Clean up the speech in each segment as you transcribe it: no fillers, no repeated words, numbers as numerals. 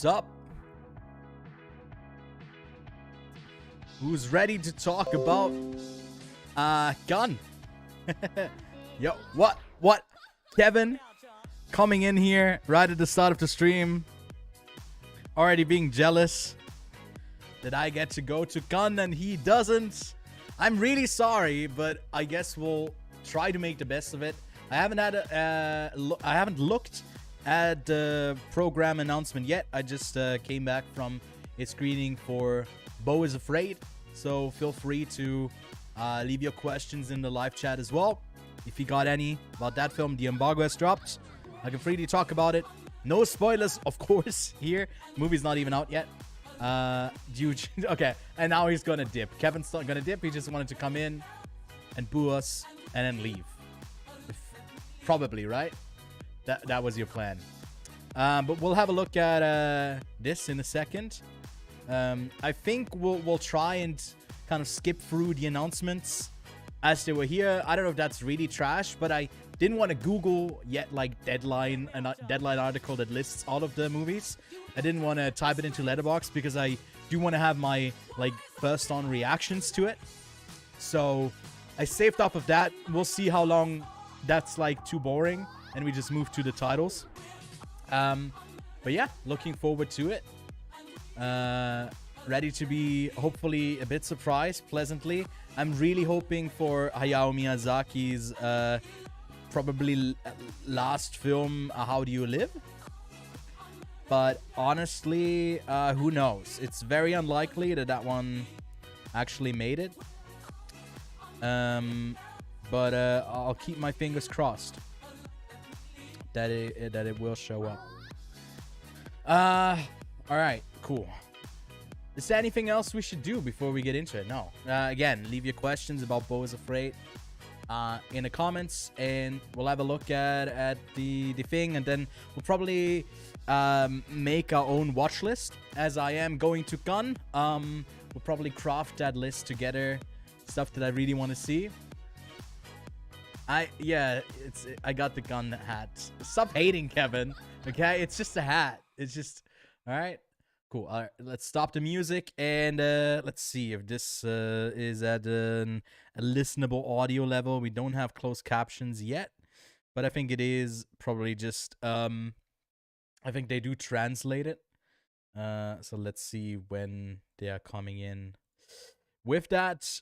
What's up? Who's ready to talk about gun? Yo, what? Kevin coming in here right at the start of the stream, already being jealous that I get to go to gun and he doesn't. I'm really sorry, but I guess we'll try to make the best of it. I haven't had I haven't looked at the program announcement yet. I just came back from a screening for Beau is Afraid, so feel free to leave your questions in the live chat as well. If you got any about that film, the embargo has dropped. I can freely talk about it. No spoilers, of course, here. Movie's not even out yet. Okay, and now he's gonna dip. Kevin's not gonna dip. He just wanted to come in and boo us and then leave. Probably, right? That was your plan. But we'll have a look at this in a second. I think we'll try and kind of skip through the announcements as they were here. I don't know if that's really trash, but I didn't want to Google yet like Deadline article that lists all of the movies. I didn't want to type it into Letterboxd because I do want to have my like first on reactions to it. So I saved off of that. We'll see how long that's like too boring and we just move to the titles. But yeah, looking forward to it. Ready to be hopefully a bit surprised pleasantly. I'm really hoping for Hayao Miyazaki's probably last film, How Do You Live? But honestly, who knows? It's very unlikely that that one actually made it. But I'll keep my fingers crossed that it will show up. All right, cool. Is there anything else we should do before we get into it? No. Again, leave your questions about Beau is Afraid in the comments, and we'll have a look at the thing, and then we'll probably make our own watch list. As I am going to gun, we'll probably craft that list together. Stuff that I really want to see. I got the gun hat. Stop hating, Kevin. Okay, it's just a hat. It's just all right. Cool. All right, let's stop the music and let's see if this is at a listenable audio level. We don't have closed captions yet, but I think it is probably just I think they do translate it. So let's see when they are coming in. With that,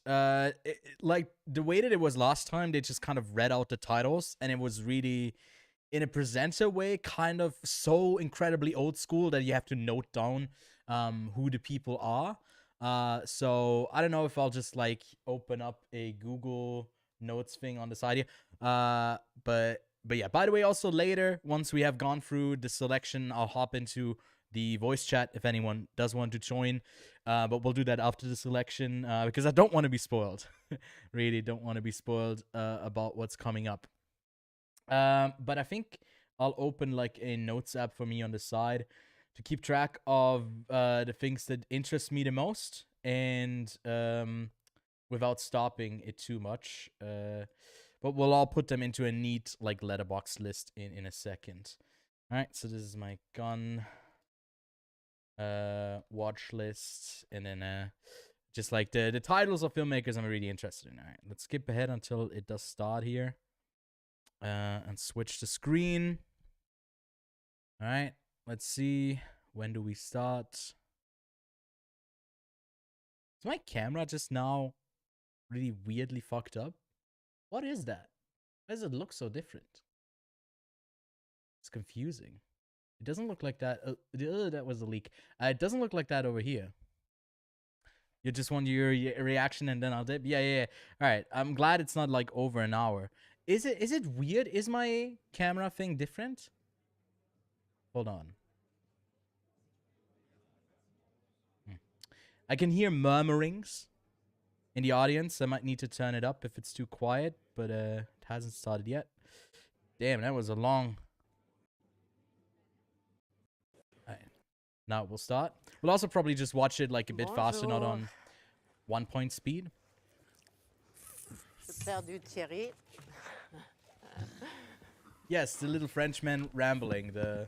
like the way that it was last time, they just kind of read out the titles, and it was really in a presenter way, kind of so incredibly old school that you have to note down who the people are. So I don't know if I'll just like open up a Google Notes thing on the side here. But yeah, by the way, also later, once we have gone through the selection, I'll hop into the voice chat if anyone does want to join. But we'll do that after the selection because I don't want to be spoiled. Really don't want to be spoiled about what's coming up. But I think I'll open like a notes app for me on the side to keep track of the things that interest me the most, and without stopping it too much. But we'll all put them into a neat like letterbox list in a second. All right, so this is my gun watch list, and then just like the titles of filmmakers I'm really interested in. All right, let's skip ahead until it does start here. And switch the screen. All right, let's see. When do we start? Is my camera just now really weirdly fucked up? What is that? Why does it look so different? It's confusing. It doesn't look like that. That was a leak. It doesn't look like that over here. You just want your reaction and then I'll dip? Yeah. All right, I'm glad it's not like over an hour. Is it weird? Is my camera thing different? Hold on. I can hear murmurings in the audience. I might need to turn it up if it's too quiet, but it hasn't started yet. Damn, that was a long... All right. Now we'll start. We'll also probably just watch it like a bit faster, not on 1 speed. Perdu Thierry. Yes, the little Frenchman rambling, the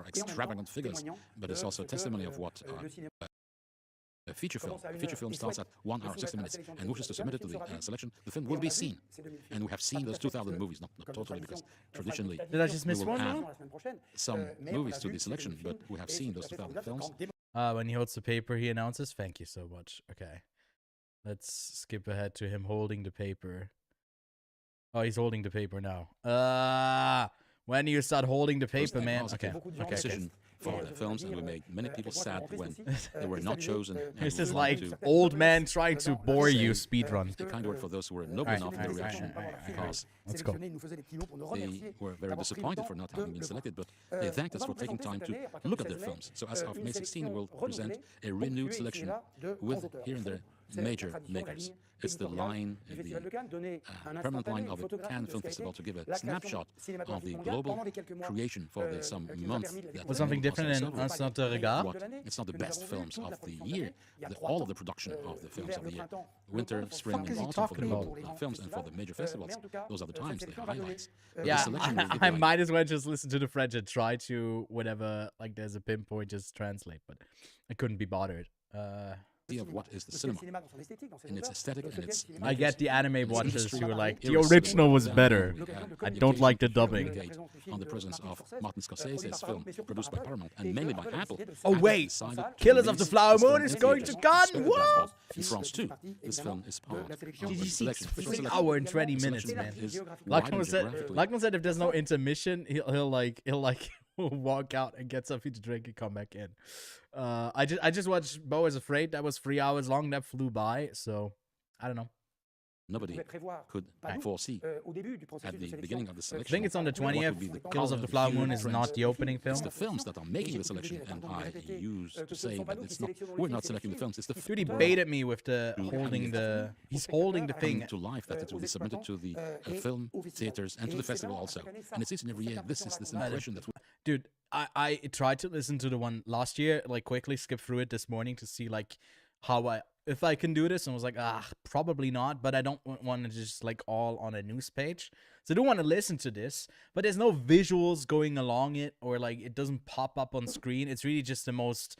rather extravagant figures, but it's also a testimony of what a feature film. A feature film starts at 1 hour 60 minutes and wishes to submit it to the selection, the film will be seen. And we have seen those 2,000 movies, not totally, because traditionally Did I just miss we will one add now? some movies to the selection, but we have seen those 2,000 films. When he holds the paper, he announces, "Thank you so much." Okay. Let's skip ahead to him holding the paper. Oh, he's holding the paper now. When you start holding the It was paper, a man. positive Okay. decision for the films, and we made many people sad when they were not chosen. and This we is wanted like to old man trying to bore you say speedrun. a kind word for those who were noble enough in the reaction, because Let's go. they were very disappointed for not having been selected, but they thanked us for taking time to look at their films. So as of May 16, we'll present a renewed selection with here and there major makers. It's the line, the permanent line of the Cannes Film Festival to give a snapshot of the global creation for the some months. Was something different in Un Certain Regard? It's not the best films of the year, all of the production of the films of the year. Winter, spring, fuck and is he autumn for the talking global about? films and for the major festivals. Those are the times, the highlights. But the Yeah, selection will give I like might as well just listen to the French and try to, whenever like there's a pinpoint, just translate, but I couldn't be bothered. idea of what is the cinema in its aesthetic and its I get the anime its watchers industry, who are like, the irrespective original was of better. we had I the don't like the occasion to dubbing. communicate on the presence of Martin Scorsese's film produced by Paramount and mainly by Apple. Oh, Apple wait. decided to Killers of the release Flower this film Moon is in going to theaters. Cannes? Despite What? that, in France too, this film is part of Did the you see selection. Official 3 selection. hour and 20 The minutes, selection man. is Like widened I said, geographically. if there's no intermission, he'll like walk out and get something to drink and come back in. I just watched Beau is Afraid. That was 3 hours long. That flew by. So I don't know. Nobody could foresee at the beginning of the I selection. think it's on the what would 20th. be the Killers of color, the Flower hue, Moon is trends. not the opening film. It's the films that are making the selection, and I used to say that it's not. We're not selecting the films. It's the Dude, he we're baited me with the holding the. He's holding the bringing thing. to life that it will be submitted to the film theaters and to the festival also. And it's each and every year. This is this impression that Dude, I tried to listen to the one last year, like quickly skip through it this morning to see like how if I can do this, and was like, probably not, but I don't want to just like all on a news page. So I don't want to listen to this, but there's no visuals going along it, or like it doesn't pop up on screen. It's really just the most,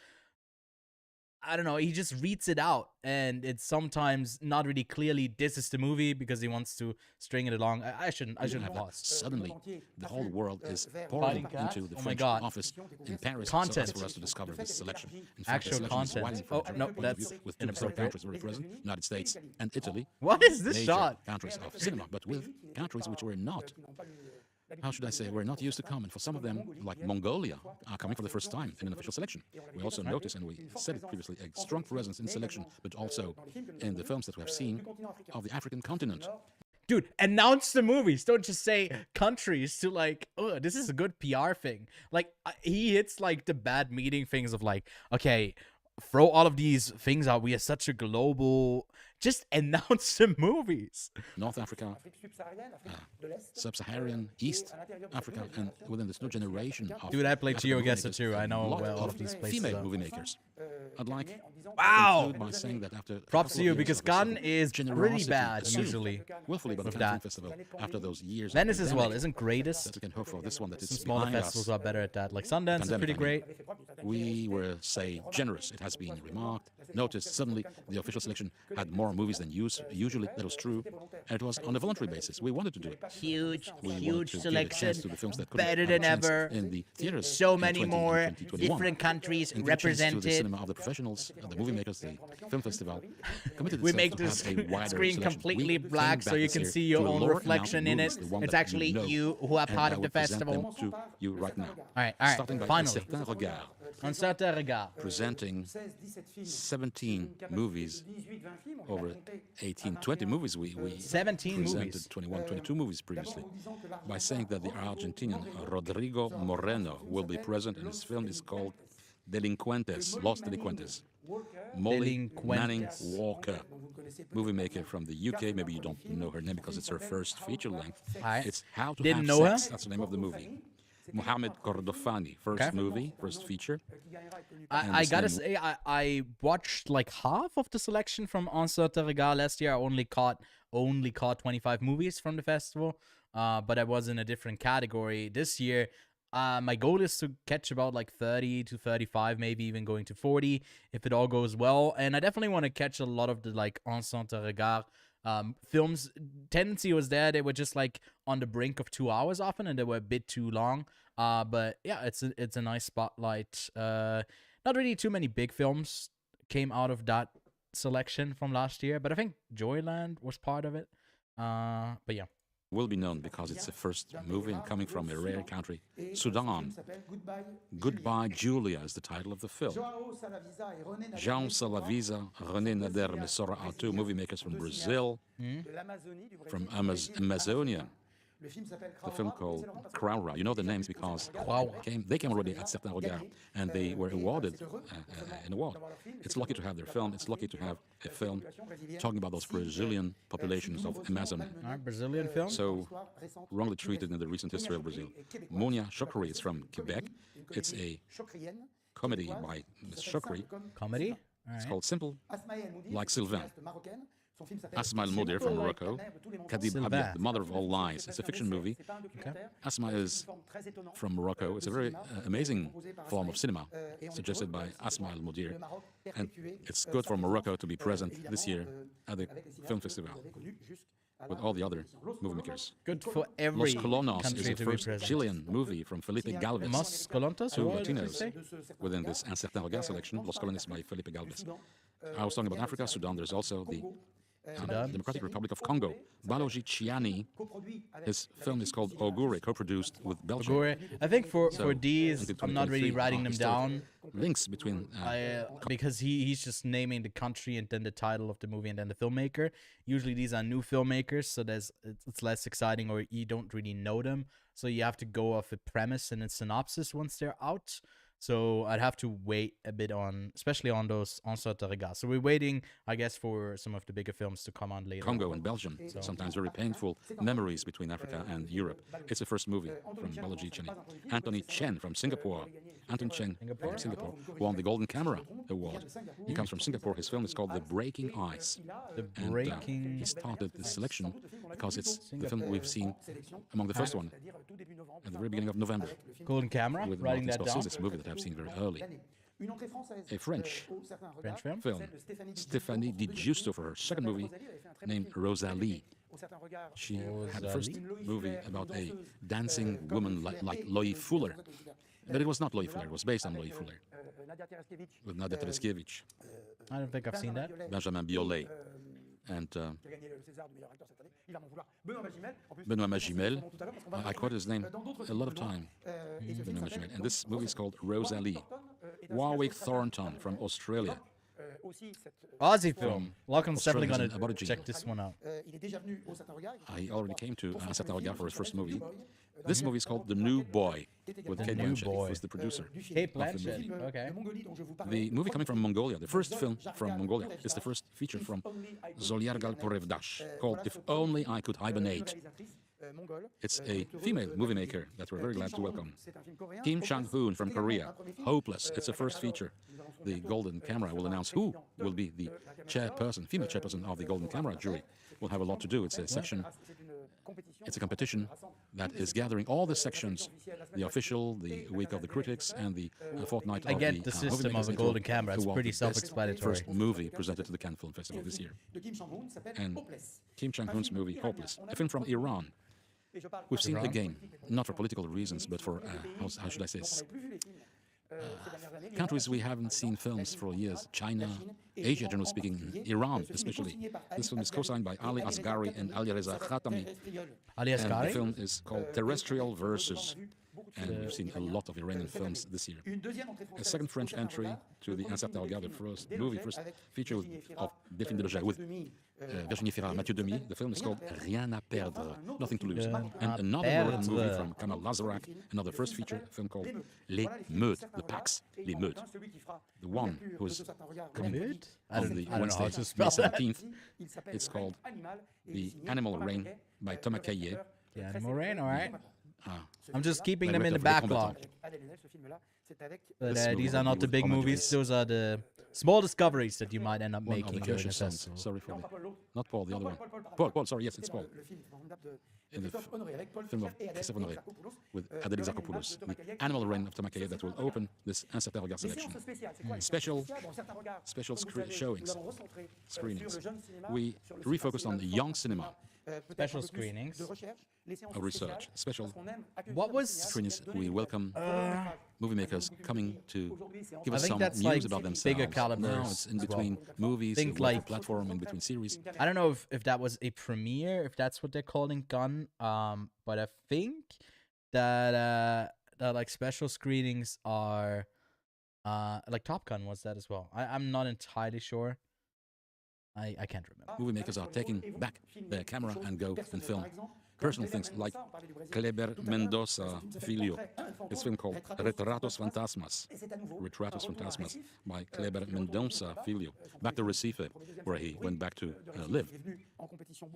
I don't know, he just reads it out, and it's sometimes not really clearly this is the movie because he wants to string it along. I shouldn't have paused. suddenly the whole world is pouring into the Oh my French God. office in Paris Content. so as for us to discover this selection. In fact, Actual the selection is content. widening from Oh, a no, geographic point of that's view, with 2 separate inappropriate. countries represented, United States and Italy. What is this major shot? countries of cinema, but with countries which were not, how should I say, we're not used to come. And for some of them, like Mongolia, are coming for the first time in an official selection. We also notice, and we said it previously, a strong presence in selection, but also in the films that we have seen of the African continent. Dude, announce the movies. Don't just say countries to like, oh, this is a good PR thing. Like, he hits like the bad meeting things of like, okay, throw all of these things out. We are such a global. Just announce the movies. North Africa, Sub-Saharan, East Africa, and within this new generation of Dude, I played African movie GeoGuessr makers, too. I know a lot well all of these places. female movie makers. I'd like Wow. conclude by saying that after a Props couple to of you, years because of this Cannes is pretty generosity bad assumed usually. willfully by the with Cannes Film that. Festival, after those years of Venice as well pandemic, isn't greatest. that we can hope for this one that is Some smaller behind festivals us. are better at that. Like Sundance is Pandemic, pretty I mean. great. We were, say, generous. It has been remarked, noticed. Suddenly, the official selection had more movies than usually. That was true, and it was on a voluntary basis. We wanted to do it. Huge, We wanted huge to give a selection. chance to the films that couldn't Better have a than chance ever. in the theaters. So in many 20 more 2021. different countries And give a chance to the represented. cinema of the professionals, the movie makers, the film festival. Committed We itself make to this have a wider screen selection. completely We black came so back you this can year see your to a own lower amount of reflection in movies, it. the one It's that actually you know. you who are And part I of will the present them festival. to you right now. All Starting right, by Un finally. Certain Regard, Un certain regard. presenting 17 movies over 18, 20 movies. We 17 presented movies. 21, 22 movies previously, by saying that the Argentinian Rodrigo Moreno will be present, and his film is called Delincuentes, Los Delincuentes. Molly Manning Walker, movie maker from the UK. Maybe you don't know her name because it's her first feature length. Alright. It's How to Didn't Have know her? Sex. That's the name of the movie. Mohamed Kordofani, first Okay. movie, first feature. And I his gotta name- say, I watched like half of the selection from Un Certain Regard last year. I only caught 25 movies from the festival, but I was in a different category. This year, My goal is to catch about like 30 to 35, maybe even going to 40 if it all goes well. And I definitely want to catch a lot of the like ensemble regard films. Tendency was there; they were just like on the brink of 2 hours often, and they were a bit too long. But yeah, it's a nice spotlight. Not really too many big films came out of that selection from last year, but I think Joyland was part of it. But yeah. Will be known because it's the first movie coming from a rare country, Sudan. Goodbye Julia is the title of the film. João Salavisa, René Nader Messora are two movie makers from Brazil, from Amazonia. The film called Kraura. You know the names because they came already at Certain Regard and they were awarded an award. It's lucky to have their film. It's lucky to have a film talking about those Brazilian populations of Amazon. Brazilian film? So wrongly treated in the recent history of Brazil. Monia Chokri is from Quebec. It's a comedy by Ms. Chokri. Comedy? It's called Simple, like Sylvain. Asma El-Moudir from Morocco, Kadib Abia, The Mother of All Lies. It's a fiction movie. Okay. Asma is from Morocco. It's a very amazing form of cinema, suggested by Asma El-Moudir. And it's good for Morocco to be present this year at the film festival with all the other movie makers. Good for every Los Colonos is country the to be first present. Chilean movie from Felipe Galvez. Los Colontos? Two What did you Latinos say? within this Un Certain Regard selection, Los Colones by Felipe Galvez. I was talking about Africa, Sudan. There's also the Democratic Republic of Congo. Baloji Chiani, his film is called Ogure, co-produced with Belgium. Ogure. I think for So, these, until I'm not really 2023, writing them down. Links between Because he's just naming the country and then the title of the movie and then the filmmaker. Usually these are new filmmakers, so it's less exciting or you don't really know them. So you have to go off a premise and a synopsis once they're out. So I'd have to wait a bit on, especially on those ensemble regards. So we're waiting, I guess, for some of the bigger films to come on later. Congo and Belgium. Sometimes very painful memories between Africa and Europe. It's the first movie from Balaji Chani. Anthony Chen from Singapore. Anthony Chen from Singapore won the Golden Camera Award. He comes from Singapore. His film is called The Breaking Ice. And he started the selection because it's the film we've seen among the first one at the very beginning of November. Golden Camera, With writing Martin that down. Scorsese. It's a movie that I've seen very early. A French film? Stéphanie Di Giusto for her second movie named Rosalie. She had a first movie about a dancing woman like Loie Fuller. But it was not Loie Fuller, it was based on Loie Fuller. With Nadia Tereskiewicz, I don't think I've seen that. Benjamin Biolay, and Benoît Magimel. I quote his name a lot of time. Benoît Magimel. And this movie is called Rosalie. Warwick Thornton from Australia. Aussie film. Lachlan's definitely Australian gonna Aborigine. check this one out. He already came to Un Certain Regard for his first movie. This movie is called The New Boy, with Kate New Blanchett, Boy. who's the producer. Kate of the movie. Blanchett. Okay. The movie coming from Mongolia, the first film from Mongolia, is the first feature from Zoliargal Porevdash, called If Only I Could Hibernate. It's a female movie maker that we're very glad to welcome. Kim Chang-hoon from Korea, Hopeless. It's a first feature. The Golden Camera will announce who will be the chairperson, female chairperson of the Golden Camera jury. Will have a lot to do. It's a section, it's a competition that is gathering all the sections, the official, the week of the critics, and the fortnight I of get the system movie of a makers Golden Camera. It's who won pretty the best self-explanatory. First movie presented to the Cannes Film Festival this year. And Kim Chang-hoon's movie, Hopeless, a film from Iran. We've seen again, not for political reasons, but for, how should I say this? Countries we haven't seen films for years. China, Asia, generally speaking, Iran especially. This film is co-signed by Ali Asghari and Ali Reza Khatami. Ali And the Asghari? film is called Terrestrial Versus. And we've seen a lot of Iranian films this year. A second French entry to the Un Certain Regard, the first feature of Delphine Deloja with Virginie Fira, Mathieu Demy. The film is called Rien à perdre, Nothing to Lose. And another Lorraine movie from Kamal Lazarak, another first feature film called Les Meutes, the Pax, Les Meutes. The one who is coming on the I don't know how Wednesday, to May spell that. 17th. It's called The Animal Reign by Thomas Caillet. The Animal Rain, all right. I'm just keeping by them in the Record for backlog. But This these movie are not the with big Romain movies. Duris. Those are the small discoveries that you might end up One of making the during the Kircher sons. festival. Sorry for the... Not Paul, the other one. Paul, sorry, yes, it's Paul. in the film of Christophe Honoré with Adèle Exarchopoulos, the Animal Reign of Thomas Caillet that will open this Un Certain Regard selection. Special showings, screenings. We refocused on the young cinema. Special screenings. Of research, special What was screenings. We welcome movie makers coming to give I us think some that's news like about themselves. bigger calibers Now it's in as well. between movies, Think like like- platform, in between series. I don't know if that was a premiere, if that's what they're calling Gun. But I think that like special screenings are like Top Gun was that as well. I'm not entirely sure. I can't remember. Movie makers are taking back their camera and go and film personal things like Kleber Mendoza Filho, his film called Retratos Fantasmas by Kleber Mendoza Filho, back to Recife, where he went back to live.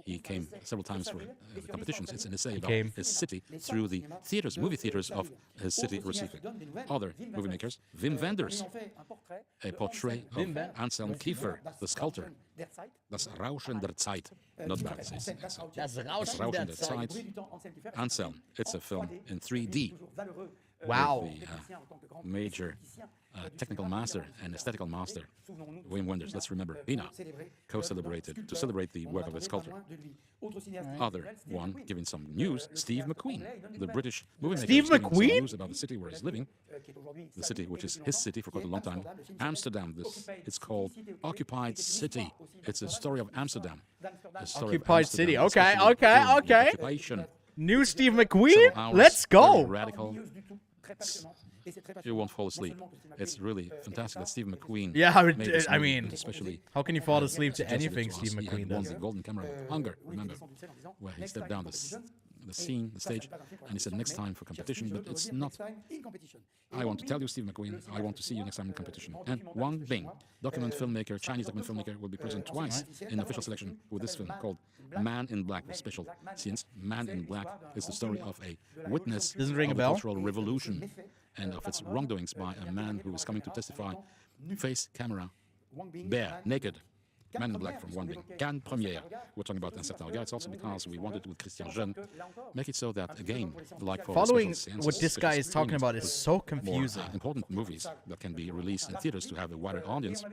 He came several times for the competitions. It's an essay about his city through the theaters, movie theaters of his city, Recife. Other movie makers, Wim Wenders, a portrait of Anselm Kiefer, the sculptor. Das Rauschen der Zeit. Not bad. It's Das Das Rauschen der Rauschen der Zeit. Zeit. Anselm. It's a film in 3D. Wow. With the major technical master and aesthetical master, Wim Wenders. Let's remember, Hina co-celebrated to celebrate the work of his sculptor. Other one giving some news, Steve McQueen, the British movie maker. Steve is giving some McQueen? news about the city where he's living, the city which is his city for quite a long time, Amsterdam. It's called Occupied City. It's a story of Amsterdam. A story of Occupied City. Amsterdam, Okay, especially okay, during the okay. Occupation. New Steve Several McQueen? hours, Let's very go. radical. You won't fall asleep. It's really fantastic that Steve McQueen. Yeah, made this I movie, mean, especially how can you fall asleep to suggested it anything to us. Steve He had McQueen won does? the Golden Camera with Hunger, remember, where he stepped down the scene, the stage, and he said next time for competition, but it's not. I want to tell you, Steve McQueen, I want to see you next time in competition. And Wang Bing, document filmmaker, Chinese document filmmaker, will be present twice in the official selection with this film called Man in Black, with special scenes. Man in Black is the story of a witness Doesn't ring of a the bell? Cultural Revolution and of its wrongdoings by a man who is coming to testify, face, camera, bare, naked. Man in Black from Wang Bing. Cannes Première. We're talking about Un Certain Regard. It's also because we wanted with Christian Jeune make it so that, again, like for Following special what seances, this guy special is talking screenings, about is with so more, confusing. important movies that can be released in theaters to have a wider audience.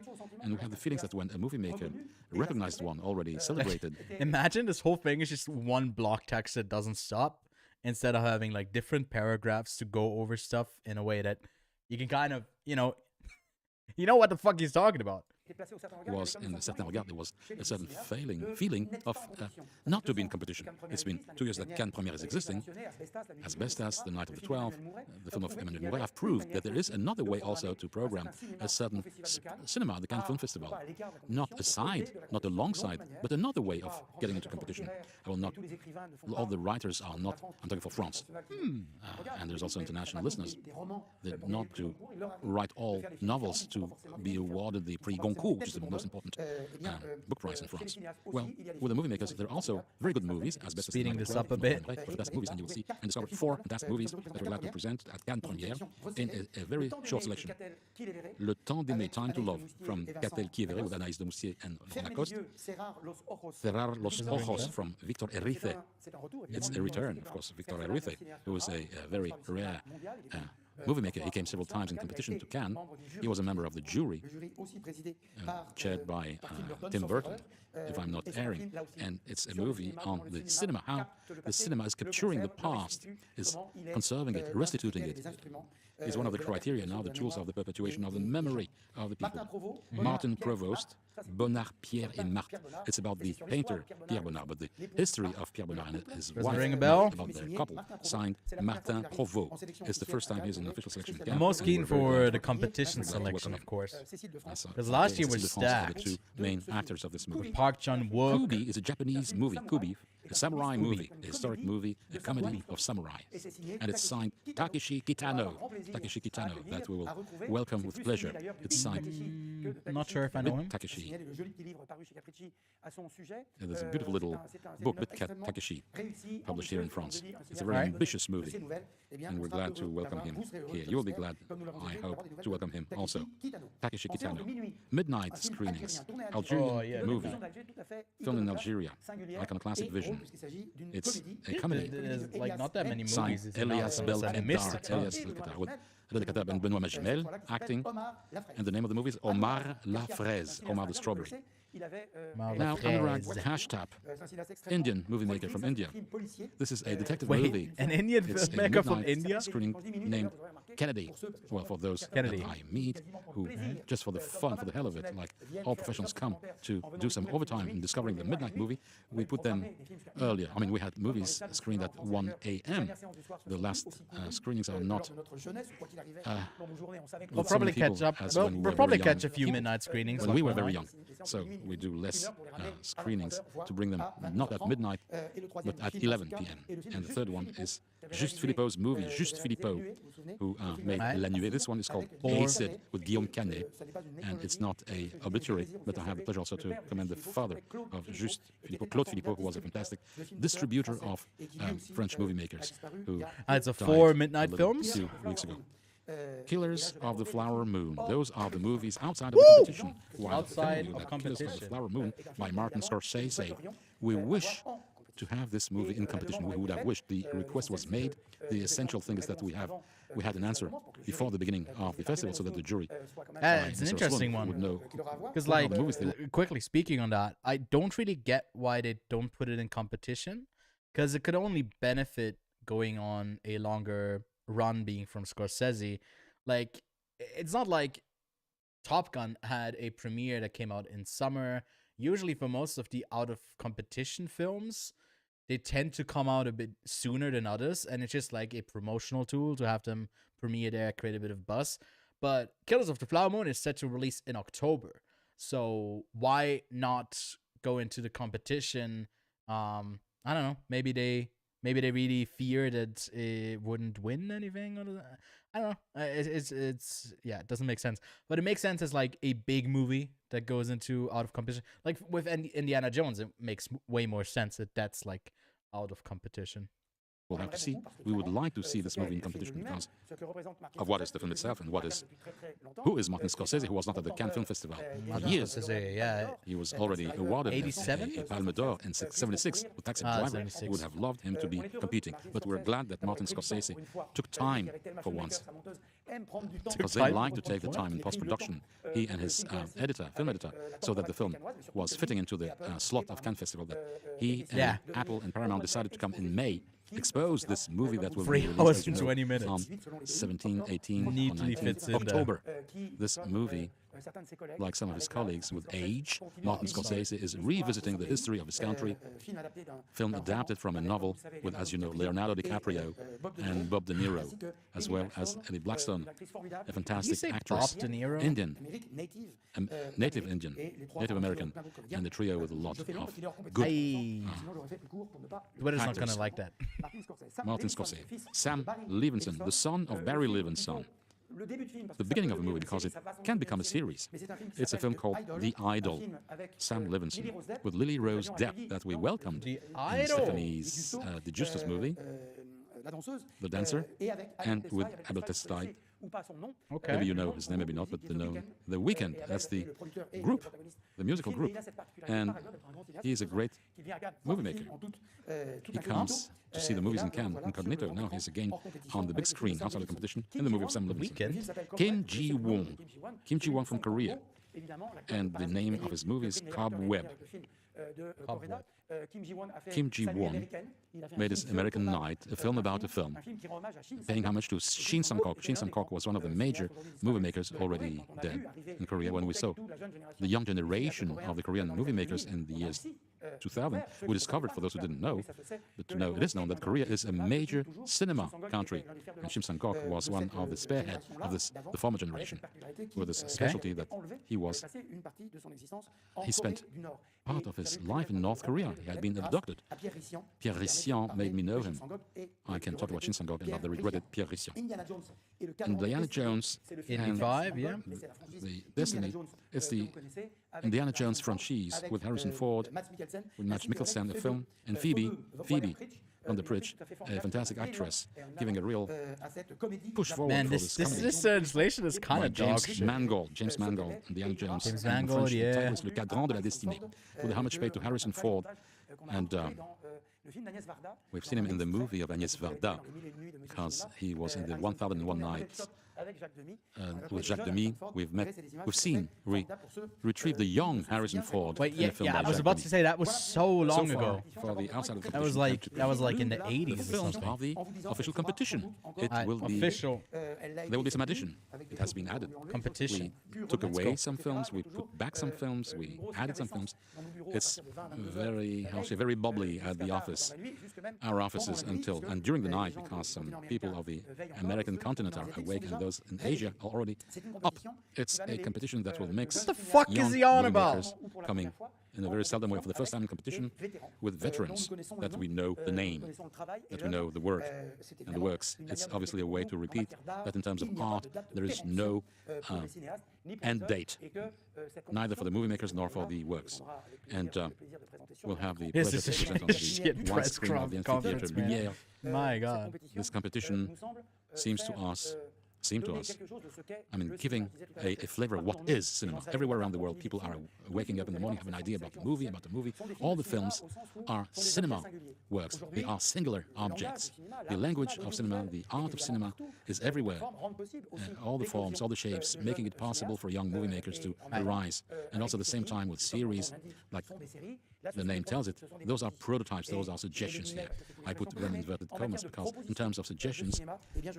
And we have the feelings that when a movie maker recognized one already celebrated, Imagine this whole thing is just one block text that doesn't stop instead of having like different paragraphs to go over stuff in a way that you can kind of, you know what the fuck he's talking about. was in the Certain Regard, there was a certain feeling of not to be in competition. It's been 2 years that Cannes Première is existing. Asbestas, The Night of the 12, the film of Emmanuel Mouret have proved that there is another way also to program a certain cinema, the Cannes Film Festival. Not a side, not a long side, but another way of getting into competition. I will not, all the writers are not, I'm talking for France, and there's also international listeners, they're not to write all novels to be awarded the Prix Goncourt, which is the most important book prize in France. Well, with the movie makers, there are also very good movies, Asbestas, Speeding this up a bit. for the best movies, and you will see and discover 4 fantastic movies that we're glad to present at Cannes Première in a very short selection. Le Temps d'aimer, Time to Love, from Catel Kievere with Anaïs de Moustier and Lacoste. Cerrar los Ojos from Victor Erice. It's a return, of course, Victor Erice, who is a very rare movie maker. He came several times in competition to Cannes. He was a member of the jury, chaired by Tim Burton, if I'm not erring. And it's a movie on the cinema, how the cinema is capturing the past, is conserving it, restituting it. Is one of the criteria now, the tools of the perpetuation of the memory of the people. Martin Provost, Bonnard, Pierre et Marthe. It's about the painter Pierre Bonnard, but the history of Pierre Bonnard and his wife, ring a bell? about their couple, signed Martin Provost. It's the first time he's in an official selection. I'm most keen for the competition selection, of course. Because last year was The stacked. two main actors of this movie. Park Chan-wook. Kubi is a Japanese movie. Kubi, a samurai movie, a historic movie, a comedy of samurai. And it's signed Takeshi Kitano. Takeshi Kitano, that we will welcome with pleasure. It's signed I'm not sure if I know him. Takeshi. There's a beautiful little book with Takeshi, published here in France. It's a very Right. ambitious movie, and we're glad to welcome him here. You will be glad, I hope, to welcome him also. Takeshi Kitano. Midnight screenings. Algerian Oh, yeah. movie, filmed in Algeria, iconoclastic vision. action. It's a comedy. There's like not that many Signed movies. in Elias Alpha, Bel so I Ketar, missed it. Elias Bel Ketar, with Adel Ketar and Benoît Magimel acting. And the name of the movie is Omar la Fraise, Omar the Strawberry. Now, Anurag Hashtap, Indian movie maker from India. This is a detective movie. Wait, an Indian It's a filmmaker from midnight India? screening named Kennedy. Well, for those Kennedy. that I meet who, just for the fun, for the hell of it, like all professionals come to do some overtime in discovering the midnight movie, we put them earlier. I mean, we had movies screened at 1 a.m. The last screenings are not... We'll probably catch up. We'll probably catch a few People- midnight screenings. when we were very young. So we do less screenings to bring them not at midnight, but at 11 p.m. And the third one is Juste Philippot's movie, Juste Philippot, who made La Nuée. This one is called Acid with Guillaume Canet, and it's not a obituary, but I have the pleasure also to commend the father of Juste Philippot, Claude Philippot, who was a fantastic distributor of French movie makers. Who It's a died 4 midnight a little films? few weeks ago. Killers of the Flower Moon. Those are the movies outside of the competition. While Outside telling you of that Killers of the competition. Flower Moon by Martin Scorsese. We wish to have this movie in competition. We would have wished. The request was made. The essential thing is that we had an answer before the beginning of the festival, so that the jury, It's an Mr. interesting Sloan, would one. know Because, what like, other movies they want. quickly speaking on that, I don't really get why they don't put it in competition. Because it could only benefit going on a longer run being from Scorsese. Like, it's not like Top Gun had a premiere that came out in summer. Usually, for most of the out of competition films, they tend to come out a bit sooner than others, and it's just like a promotional tool to have them premiere there, create a bit of buzz. But Killers of the Flower Moon is set to release in October, so why not go into the competition? I don't know. Maybe they really fear that it wouldn't win anything. Or I don't know. It doesn't make sense. But it makes sense as like a big movie that goes into out of competition. Like with Indiana Jones, it makes way more sense that that's like out of competition. We'll have to see. We would like to see this movie in competition because of what is the film itself and who is Martin Scorsese, who was not at the Cannes Film Festival. He is. He was already awarded 87? a Palme d'Or in 76 with Taxi Driver. 76. We would have loved him to be competing, but we're glad that Martin Scorsese took time for once, because they like to take the time in post-production, he and his film editor, so that the film was fitting into the slot of Cannes Festival. That he and Apple and Paramount decided to come in May, expose this movie that will 3 be hours released, and 20 minutes. on 17, 18, or Neatly 19 fits in there. October. This movie, like some of his colleagues with age, Martin Scorsese is revisiting the history of his country. Film adapted from a novel with, as you know, Leonardo DiCaprio and Bob De Niro, as well as Ellie Blackstone, a fantastic say actress, Bob De Niro? Indian, native Indian, Native American, and the trio with a lot of good. Twitter's not actors. gonna like that. Martin Scorsese, Sam Levinson, the son of Barry Levinson. The beginning of a movie, because it can become a series. It's a film called The Idol, Sam Levinson, with Lily Rose Depp, that we welcomed The in Idol. Stephanie's The Justus movie, The Dancer, and with Abel Tesfaye. Okay. Maybe you know his name, maybe not, but The Weeknd, that's the group, the musical group. And he is a great movie maker. He comes to see the movies in Cannes incognito. Now he's again on the big screen outside the competition in the movie of Sam Levinson. Weeknd? Kim Ji-won. Kim Ji-won from Korea. And the name of his movie is Cobweb. Cobweb. Kim Ji-won made his American Night, a film about a film, paying homage to Shin Sang-kok. Shin Sang-kok was one of the major movie makers already dead in Korea when we saw the young generation of the Korean movie makers in the years 2000. We discovered, for those who didn't know, but to know it is known that Korea is a major cinema country, and Shin Sang-kok was one of the spearhead of the former generation, with this specialty that he spent part of his life in North Korea. He had been abducted. Pierre Rissian made me know him. I can talk about Shin Sang-kok and about the regretted Pierre Rissian. Indiana Jones and 85, yeah. the Destiny. It's the Indiana Jones franchise with Harrison Ford, with Mads Mikkelsen, a film, and Phoebe on the bridge, a fantastic actress, giving a real push forward Man, for this comedy. translation is kind By of dog James shit. Mangold, Indiana Jones. James and in Mangold, French, the yeah. title is Le Cadran de la Destinée, with a homage paid to Harrison Ford and We've seen him in the movie of Agnès Varda, because he was in the 1001 Nights with Jacques Demy. We've seen retrieve the young Harrison Ford. Wait, in the film yeah, I by was Jacques about Demy. to say that was so long So far, ago. for the outside of the That was like in the 80s the or films something. of the official competition. It will be Official there will be some addition. It has been added. competition. We took away some films, we put back some films, we added some films. It's very, how say, very bubbly at the office, our offices and during the night, because some people of the American continent are awake and those in Asia are already up. It's a competition that will mix What the fuck young is he on movie about? makers coming in a very seldom way for the first time in competition with veterans that we know the name, that we know the work and the works. It's obviously a way to repeat that in terms of art, there is no end date, neither for the movie makers nor for the works. And we'll have the This pleasure is to a present on shit the press widescreen of the amphitheater conference, man. Lumière. My God. This competition seems to us, I mean, giving a flavor of what is cinema. Everywhere around the world, people are waking up in the morning, have an idea about the movie, All the films are cinema works. They are singular objects. The language of cinema, the art of cinema is everywhere. All the forms, all the shapes, making it possible for young movie makers to arise. And also at the same time with series, like the name tells it, those are prototypes, those are suggestions here. I put them in inverted commas because in terms of suggestions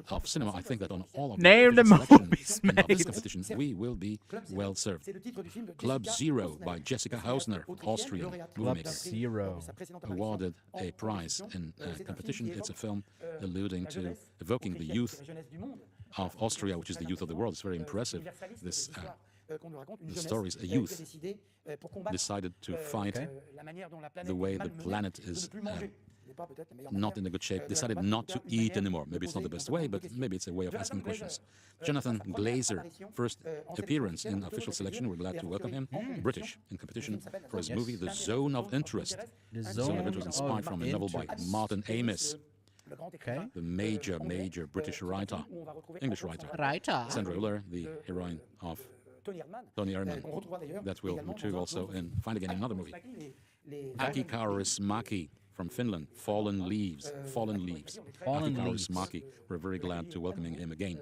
of cinema, I think that on all of Name the selection movies, and of this mate. competition, we will be well served. Club Zero by Jessica Hausner, Austrian movie Club maker, Zero. awarded a prize in a competition. It's a film alluding to evoking the youth of Austria, which is the youth of the world. It's very impressive. This the stories a youth decided to fight the way the planet is not in a good shape, decided not to eat anymore. Maybe it's not the best way, but maybe it's a way of asking questions. Jonathan Glazer, first appearance in official selection. We're glad to welcome him. British in competition for his movie The Zone of Interest. The Zone of Interest inspired from a novel by Martin Amis, Okay. the major British writer, English writer. Sandra Hüller, the heroine of Tony Erdmann, that we'll retrieve also and find again in another movie. Aki Kaurismäki from Finland, Fallen Leaves. Aki Kaurismäki. We're very glad to welcoming him again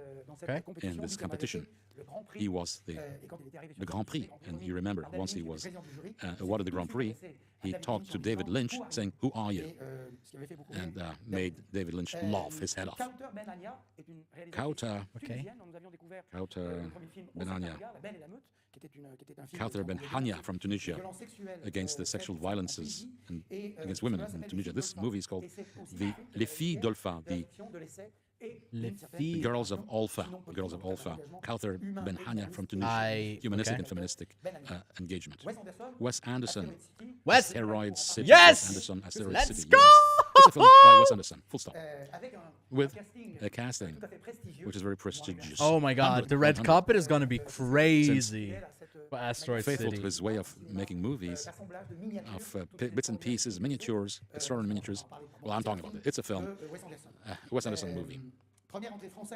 in this competition. He was the Grand Prix, and you remember, once he was awarded the Grand Prix, he talked to David Lynch, saying, "Who are you?" and made David Lynch laugh his head off. Kauter Benhania. Kauter Benhania from Tunisia, against the sexual violences against women in Tunisia. This movie is called Les Filles d'Olfa, the Girls of Olfa. Kauter Benhania from Tunisia. Humanistic and feministic engagement. Wes Anderson. Asteroid City. Yes! Wes Anderson, Asteroid Let's City. go! Yes. It's a film by Wes Anderson. Full stop. With a casting which is very prestigious. Oh my God, the red carpet is gonna be crazy for Asteroid Faithful City. to his way of making movies, of bits and pieces, miniatures, extraordinary miniatures. Well, I'm talking about it. It's a film, Wes Anderson movie.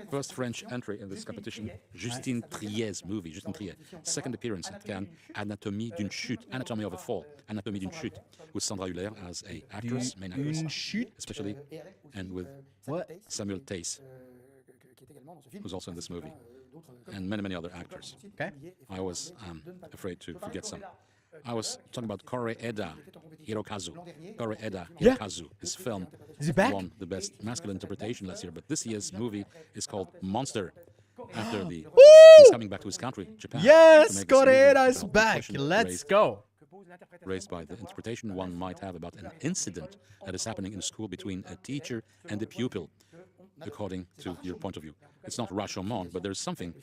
First French entry in this competition, Justine Triet's movie, Justine Triet. Second appearance at Cannes, Anatomie d'une chute, Anatomy of a Fall, Anatomie d'une chute, with Sandra Hüller as a actress, main actress, especially, and with Samuel Tace, who's also in this movie, and many other actors. Okay. I was afraid to forget some. I was talking about Koreeda Hirokazu. Koreeda Hirokazu. His film Is he back? won the best masculine interpretation last year, but this year's movie is called Monster. After he's coming back to his country, Japan. Yes, Koreeda is back. Let's go. Raised by the interpretation one might have about an incident that is happening in school between a teacher and a pupil, according to your point of view. It's not Rashomon, but there's something,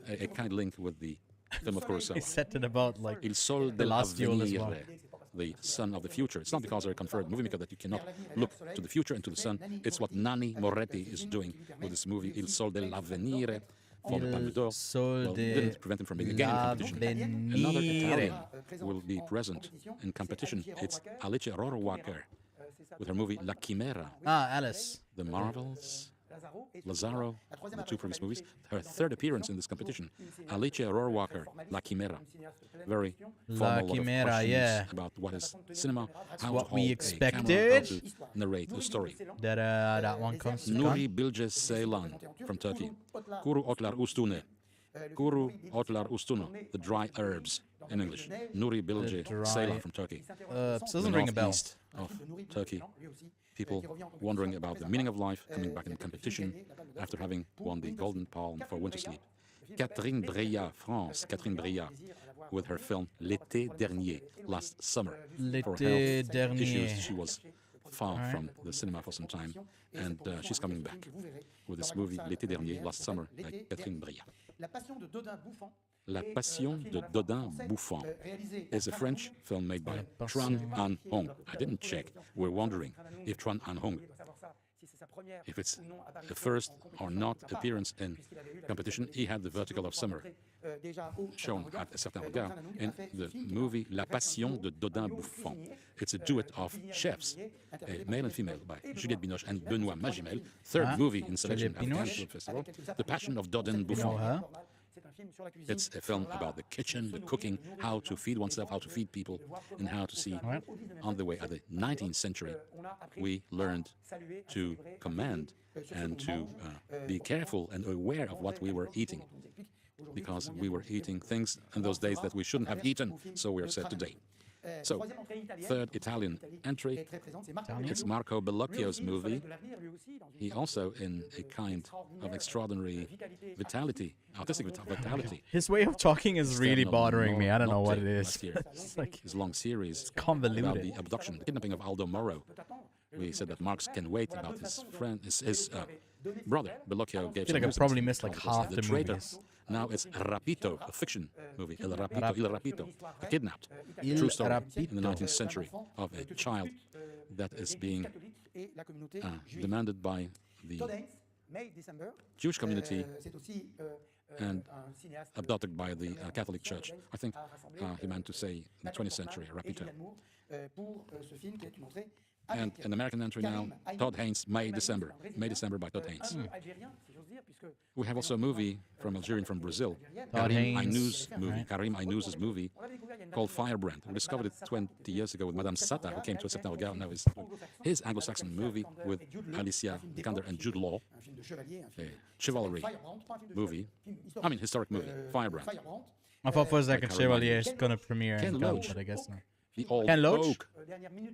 a kind of link with the film of Kurosawa. He said it about like Il Sol the last duel as well. The sun of the future. It's not because they're a conferred movie maker that you cannot look to the future and to the sun. It's what Nanni Moretti is doing with this movie, Il Sol dell'Avvenire, for the Palme d'Or. Well, didn't prevent him from being again in competition. Another Italian will be present in competition. It's Alice Rohrwacher with her movie La Chimera. Alice. The Marvels Lazaro, the two previous movies, her third appearance in this competition. Alicia Rohrwacher, La Chimera. Very formal, lot of Chimera, questions yeah. about what is cinema, how what to we hold expected. a camera, how to narrate a story. That one comes to Nuri Bilge Ceylan from Turkey. Kuru Otlar Ustune. Kuru Otlar Ustuno, the dry herbs in English. Nuri Bilge Ceylan from Turkey. Doesn't ring a bell. Northeast of Turkey. People wondering about the meaning of life, coming back in competition after having won the Golden Palm for Winter Sleep. Catherine Breillat, France. Catherine Breillat, with her film L'été dernier, last summer. For L'été health dernier. issues, she was far from the cinema for some time, and she's coming back with this movie L'été dernier, last summer, by Catherine Breillat. La Passion de Dodin Bouffant is a French film made by Tran Anh Hong. I didn't check. We're wondering if Tran Anh Hong, if it's the first or not appearance in competition. He had the vertical of summer shown at a certain regard in the movie La Passion de Dodin Bouffant. It's a duet of chefs, a male and female, by Juliette Binoche and Benoît Magimel. Third movie in selection at the Cannes Film Festival, The Passion of Dodin Bouffant. It's a film about the kitchen, the cooking, how to feed oneself, how to feed people, and how to see on the way. At the 19th century, we learned to command and to be careful and aware of what we were eating, because we were eating things in those days that we shouldn't have eaten, so we are said today. So, third Italian entry, it's Marco Bellocchio's movie. He also in a kind of extraordinary vitality, artistic vitality. His way of talking is really bothering me. I don't know what it is. It's like his long series convoluted. about the abduction, the kidnapping of Aldo Moro. We said that Marx can wait about his friend, his brother. Bellocchio gave I feel like I probably missed like half the traitor. movies. Now it's Rapito, a fiction movie. Il Rapito, the kidnapped. Il True story Rapito. in the 19th century of a child that is being demanded by the Jewish community and abducted by the Catholic Church. I think he meant to say the 20th century, Rapito. And an American entry now, Todd Haynes, May, December by Todd Haynes. We have also a movie from Algeria, from Brazil, Todd Karim Haynes. Karim Aynouz's movie called Firebrand. We discovered it 20 years ago with Madame Sata, who came to a certain regard. Now it's his Anglo-Saxon movie with Alicia Vikander and Jude Law, a chivalry movie, I mean historic movie, Firebrand. I thought for a second Karim Chevalier is Aynouz. gonna premiere in Ken Cannes, Loach. but I guess not. The Old Ken Loach? Oak.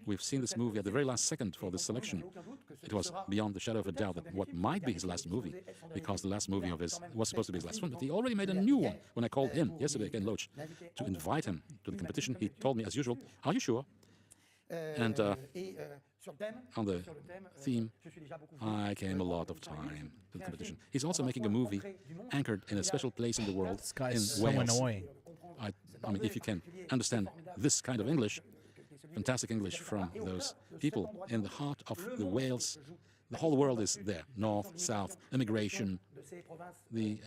We've seen this movie at the very last second for this selection. It was beyond the shadow of a doubt that what might be his last movie, because the last movie of his was supposed to be his last one, but he already made a new one. When I called him yesterday, Ken Loach, to invite him to the competition, he told me, as usual, "Are you sure?" And on the theme, I came a lot of time to the competition. He's also making a movie anchored in a special place in the world, This guy in is so Wales. annoying. I mean, if you can understand this kind of English, fantastic English from those people in the heart of the Wales, the whole world is there. North, south, immigration, the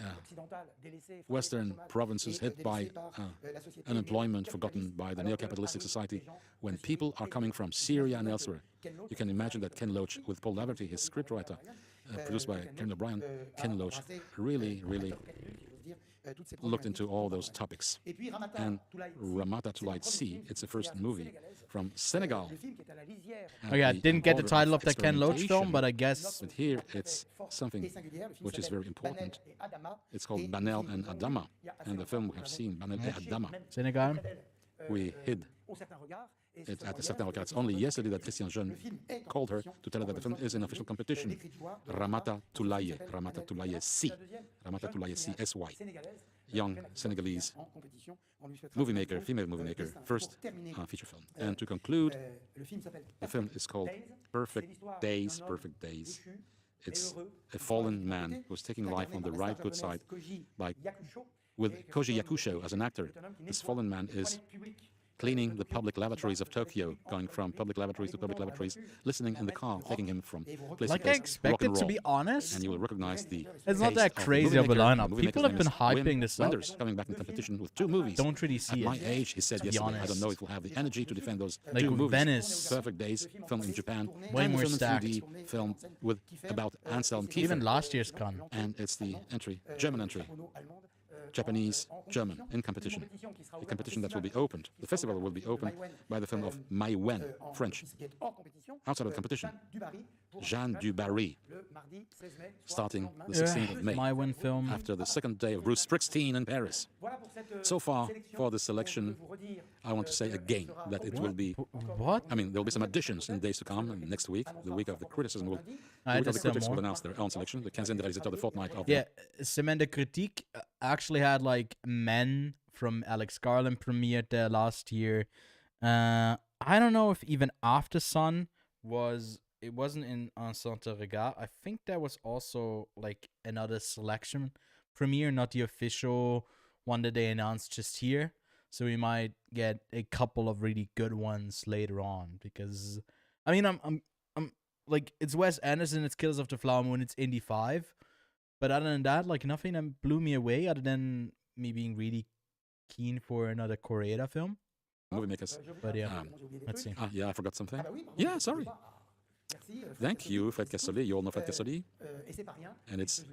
western provinces hit by unemployment, forgotten by the neo-capitalistic society. When people are coming from Syria and elsewhere, you can imagine that Ken Loach, with Paul Laverty, his scriptwriter, produced by Ken O'Brien, Ken Loach really looked into all those topics. And Ramata to Light Sea, it's the first movie from Senegal. Oh yeah, I didn't get the order title of the Ken Loach film, experimentation. but I guess But here it's something which is very important. It's called Banel and Adama. And the film we have seen, Banel et Adama, Senegal. we hid it at a certain regard. It's only yesterday that Christian Jeune called her to tell her that the film is in official competition. Ramata Toulaye C. Ramata Toulaye C. S.Y. Young Senegalese movie maker, female movie maker, first feature film. And to conclude, the film is called Perfect Days, Perfect Days. It's a fallen man who's taking life on the right good side by with Koji Yakusho as an actor. This fallen man is cleaning the public lavatories of Tokyo, going from public lavatories to public lavatories, listening in the car, taking him from place Like to I place, rock expected and to roll. be honest. And you will recognize the It's not taste that of the crazy movie of a maker. lineup. The movie People maker's have been name is hyping Wim this up. Wenders, coming back in competition with 2 movies. Don't really see At my it. age, he said to be yesterday, I don't honest. know if we'll have the energy to defend those Like 2 movies. Venice. Perfect Days, filmed in Japan, Way and more film in stacked. 3D, filmed with about Anselm Kiefer. Even last year's con. And it's the entry, German entry, Japanese, German, in competition. The competition that will be opened, the festival will be opened by the film of Maïwen, French. Outside of the competition, Jeanne du Barry, starting the 16th of May, My win film. after the second day of Bruce Springsteen in Paris. So far, for the selection, I want to say again that it will be, What? I mean, there will be some additions in days to come, and next week, the week of the criticism, will, the week of the just some critics more. will announce their own selection, the 15e réalisateur, the fortnight of Yeah, Semaine de Critique actually had like Men from Alex Garland premiered there last year. I don't know if even After Sun it wasn't in Enceinte Regard. I think there was also like another selection premiere, not the official one that they announced just here. So we might get a couple of really good ones later on because I mean I'm like it's Wes Anderson, it's Killers of the Flower Moon, it's Indy 5. But other than that, like nothing that blew me away other than me being really keen for another Koreeda film. movie makers. But yeah, let's see. Yeah, I forgot something. Yeah, sorry. Thank you, Fred Cassoli. You all know Fred Cassoli. And it's,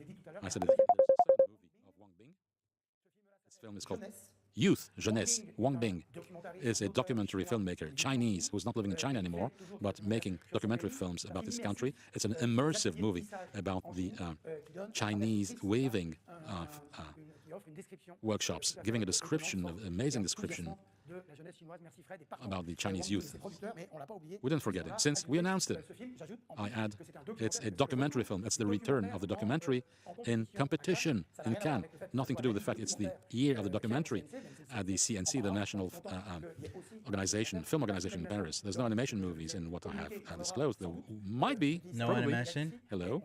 I said it, there's a certain movie of Wang Bing. This film is called Youth, Jeunesse. Wang Bing is a documentary filmmaker, Chinese, who's not living in China anymore, but making documentary films about his country. It's an immersive movie about the Chinese waving workshops, giving a description, an amazing description about the Chinese youth. We didn't forget it. Since we announced it, I add, it's a documentary film. It's the return of the documentary in competition in Cannes. Nothing to do with the fact it's the year of the documentary at the CNC, the National Film Organization in Paris. There's no animation movies in what I have disclosed. There might be. No probably. animation? Hello.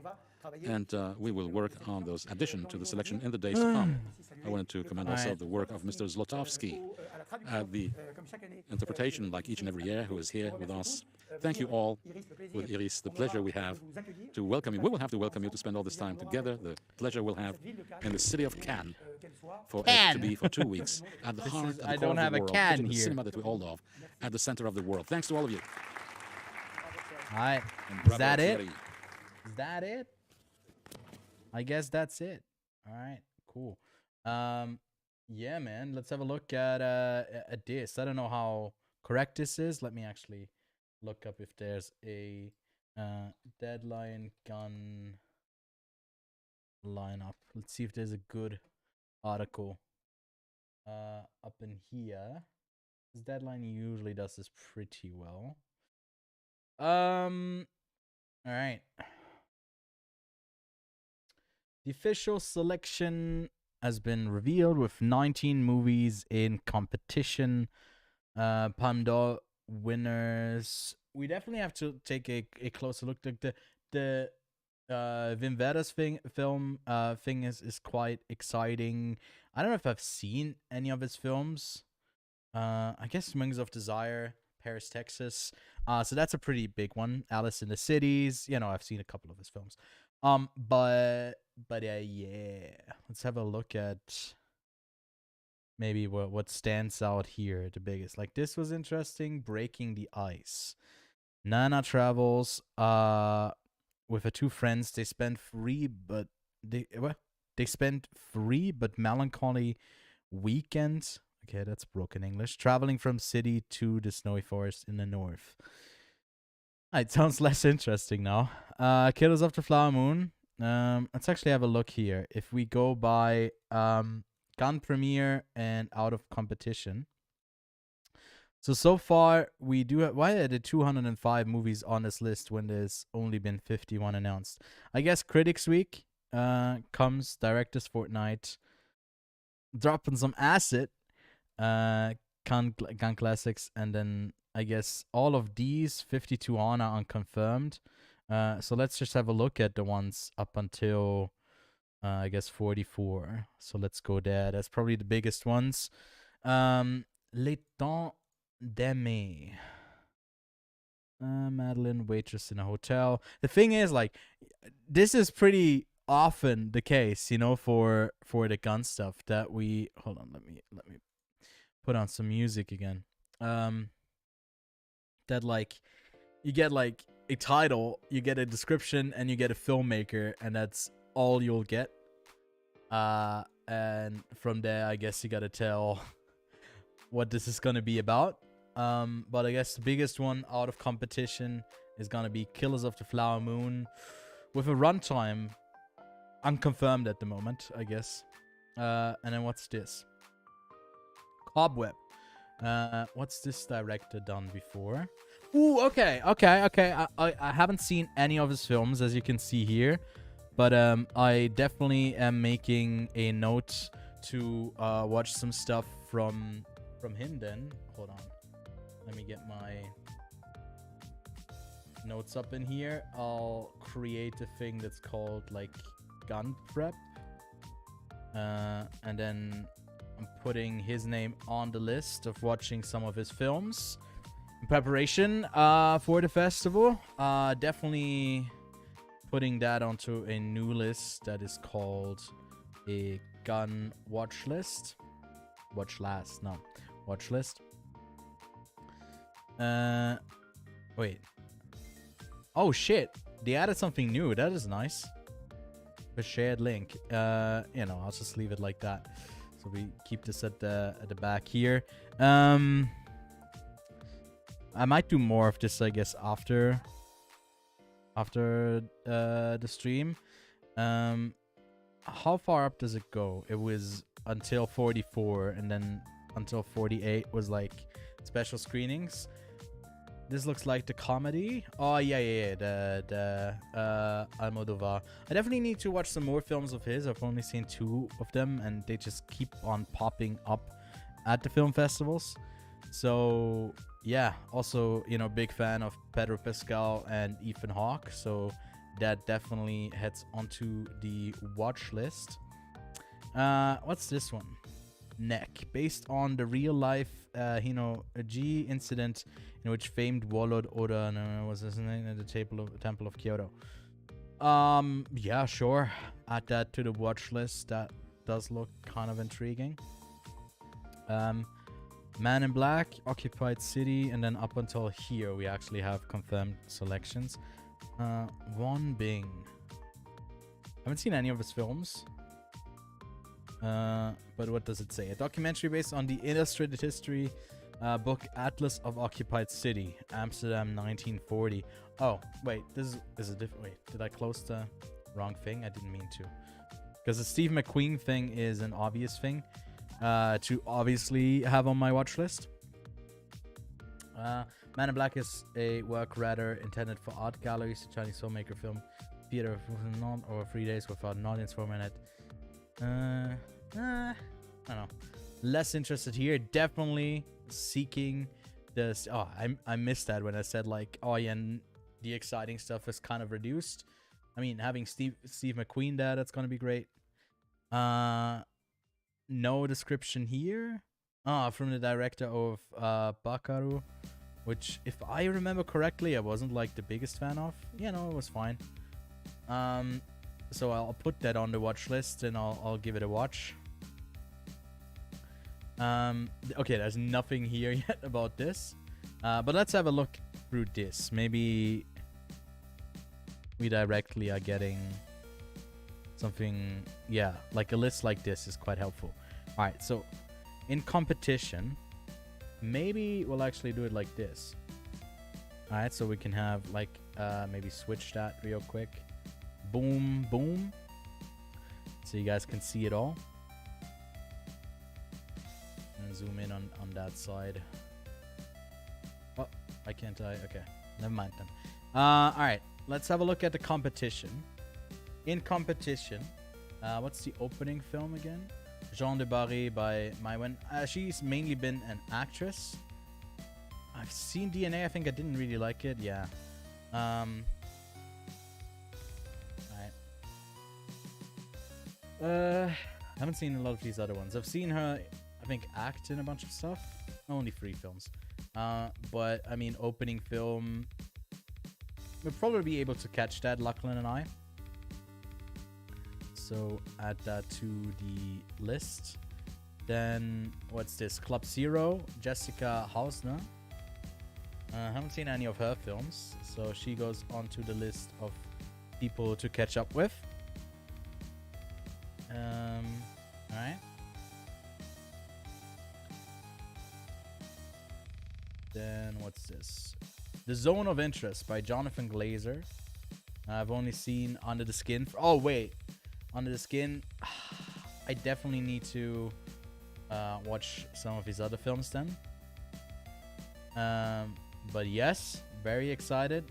And we will work on those addition to the selection in the days to come. I wanted to commend also the work of Mr. Zlotowski at the interpretation, like each and every year, who is here with us. Thank you all, with Iris, the pleasure we have to welcome you. We will have to welcome you to spend all this time together. The pleasure we'll have in the city of Cannes for it to be for 2 weeks at the heart of the I core don't of have the a world, can putting the here. cinema that we all love at the center of the world. Thanks to all of you. All right. And Is bravo, that it? Thierry. Is that it? I guess that's it. All right. Cool. Yeah, man. Let's have a look at this. I don't know how correct this is. Let me actually look up if there's a Deadline gun lineup. Let's see if there's a good article up in here. This Deadline usually does this pretty well. All right. The official selection has been revealed with 19 movies in competition. Palme d'Or winners. We definitely have to take a closer look. The Wim Wenders film thing is quite exciting. I don't know if I've seen any of his films. I guess Wings of Desire, Paris, Texas. So that's a pretty big one. Alice in the Cities. You know, I've seen a couple of his films. But yeah. Let's have a look at maybe what stands out here the biggest. Like this was interesting. Breaking the Ice. Nana travels with her 2 friends. They spend free but melancholy weekend. Okay, that's broken English. Traveling from city to the snowy forest in the north. It sounds less interesting now. Killers of the Flower Moon. Let's actually have a look here. If we go by gun premiere and out of competition. So far we do have, why are there 205 movies on this list when there's only been 51 announced? I guess Critics Week comes, Directors Fortnight, dropping some acid, gun classics, and then I guess all of these 52 on are unconfirmed. So let's just have a look at the ones up until I guess 44. So let's go there. That's probably the biggest ones. Les Temps Demi. Madeline, waitress in a hotel. The thing is, like, this is pretty often the case, you know, for the gun stuff that we. Hold on, let me put on some music again. That like you get like a title, you get a description, and you get a filmmaker, and that's all you'll get. And from there, I guess you gotta tell what this is gonna be about. But I guess the biggest one out of competition is gonna be Killers of the Flower Moon, with a runtime unconfirmed at the moment, I guess. And then what's this? Cobweb. What's this director done before? Ooh, okay. I haven't seen any of his films, as you can see here, but I definitely am making a note to watch some stuff from him. Then hold on. Let me get my notes up in here. I'll create a thing that's called like gun prep. And then I'm putting his name on the list of watching some of his films in preparation for the festival. Definitely putting that onto a new list that is called a gun watch list. Watch list. Wait. Oh shit! They added something new. That is nice. A shared link. You know, I'll just leave it like that. So we keep this at the back here. I might do more of this, I guess, after the stream. How far up does it go? It was until 44, and then until 48 was like special screenings. This looks like the comedy. Oh, yeah. The Almodovar. I definitely need to watch some more films of his. I've only seen 2 of them, and they just keep on popping up at the film festivals. So, yeah. Also, you know, big fan of Pedro Pascal and Ethan Hawke. So, that definitely heads onto the watch list. What's this one? Neck. Based on the real-life G incident in which famed warlord Oda was assassinated at the Temple of Kyoto. Yeah, sure. Add that to the watch list. That does look kind of intriguing. Man in Black, Occupied City, and then up until here we actually have confirmed selections. Won Bing. Haven't seen any of his films. But what does it say? A documentary based on the illustrated history book Atlas of Occupied City, Amsterdam 1940. Oh, wait, this is a different... Wait, did I close the wrong thing? I didn't mean to. Because the Steve McQueen thing is an obvious thing to obviously have on my watch list. Man in Black is a work rather intended for art galleries, a Chinese filmmaker film, theater not or 3 days without an audience for a minute. I don't know. Less interested here. Definitely seeking this. Oh, I missed that when I said like, oh yeah, the exciting stuff is kind of reduced. I mean, having Steve McQueen there, that's gonna be great. No description here. From the director of Bakaru, which, if I remember correctly, I wasn't like the biggest fan of. Yeah, no, it was fine. So I'll put that on the watch list and I'll give it a watch. Okay, there's nothing here yet about this. But let's have a look through this. Maybe we directly are getting something. Yeah, like a list like this is quite helpful. Alright, so in competition, maybe we'll actually do it like this. Alright, so we can have like maybe switch that real quick. Boom, boom. So you guys can see it all. And zoom in on that side. Oh, I can't. Okay, never mind then. Alright, let's have a look at the competition. In competition, what's the opening film again? Jean de Barry by Maïwen. She's mainly been an actress. I've seen DNA. I think I didn't really like it. Yeah. Alright. I haven't seen a lot of these other ones. I've seen her, I think, act in a bunch of stuff. Only 3 films. But I mean, opening film, we'll probably be able to catch that, Lachlan and I. So add that to the list. Then what's this? Club Zero, Jessica Hausner. Haven't seen any of her films, so she goes onto the list of people to catch up with. Alright. Then what's this? The Zone of Interest by Jonathan Glazer. I've only seen Under the Skin. Oh wait, Under the Skin. I definitely need to watch some of his other films then. But yes, very excited.